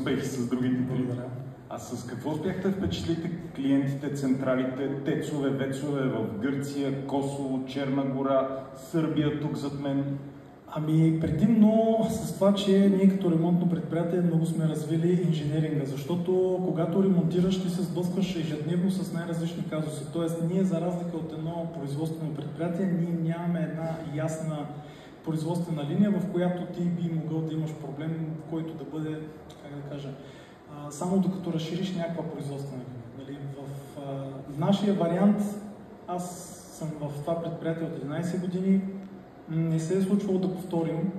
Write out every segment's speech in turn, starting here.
успехи с другите три. Благодаря. А с какво успяхте да впечатлите клиентите, централите, тецове, вецове в Гърция, Косово, Черна гора, Сърбия, тук зад мен? Ами предимно с това, че ние като ремонтно предприятие много сме развили инженеринга, защото когато ремонтираш, ти се сблъскваш ежедневно с най-различни казуси. Тоест ние, за разлика от едно производствено предприятие, ние нямаме една ясна производствена линия, в която ти би могъл да имаш проблем, в който да бъде, как да кажа, само докато разшириш някаква производствена линия. В нашия вариант, аз съм в това предприятие от 11 години, не се е случвало да повторим,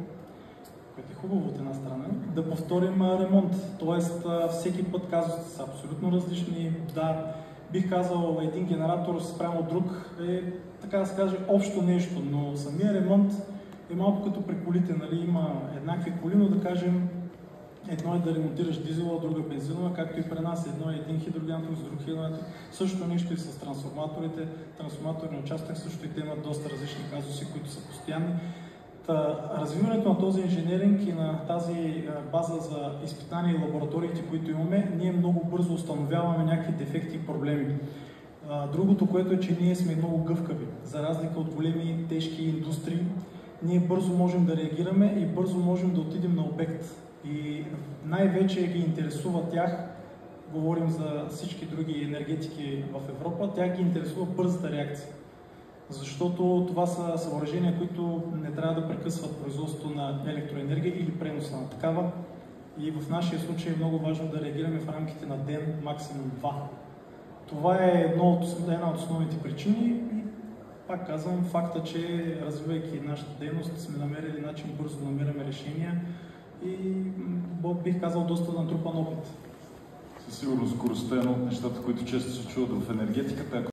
което е хубаво от една страна, да повторим ремонт. Тоест всеки път казусите са абсолютно различни. Да, бих казал, един генератор спрямо друг е, така да се каже, общо нещо, но самия ремонт е малко като при колите, нали? Има еднакви коли, но да кажем, едно е да ремонтираш дизела, друга бензинова, както и при нас. Едно е един хидрогенатор с друг хидрогенатор. Същото нещо и с трансформаторите. Трансформаторния участък също и те имат доста различни казуси, които са постоянни. Развиването на този инженеринг и на тази база за изпитания и лабораториите, които имаме, ние много бързо установяваме някакви дефекти и проблеми. Другото, което е, че ние сме много гъвкави. За разлика от големи, тежки индустрии, ние бързо можем да реагираме и бързо можем да отидем на обект. И най-вече ги интересува тях, говорим за всички други енергетики в Европа, тях ги интересува бързата реакция. Защото това са съоръжения, които не трябва да прекъсват производството на електроенергия или преноса на такава. И в нашия случай е много важно да реагираме в рамките на ден, максимум 2. Това е една от основните причини и пак казвам, факта, че развивайки нашата дейност сме намерили начин бързо да намираме решения и бих казал доста натрупан опит. Със сигурност скоростта е едно от нещата, които често се чуват в енергетиката.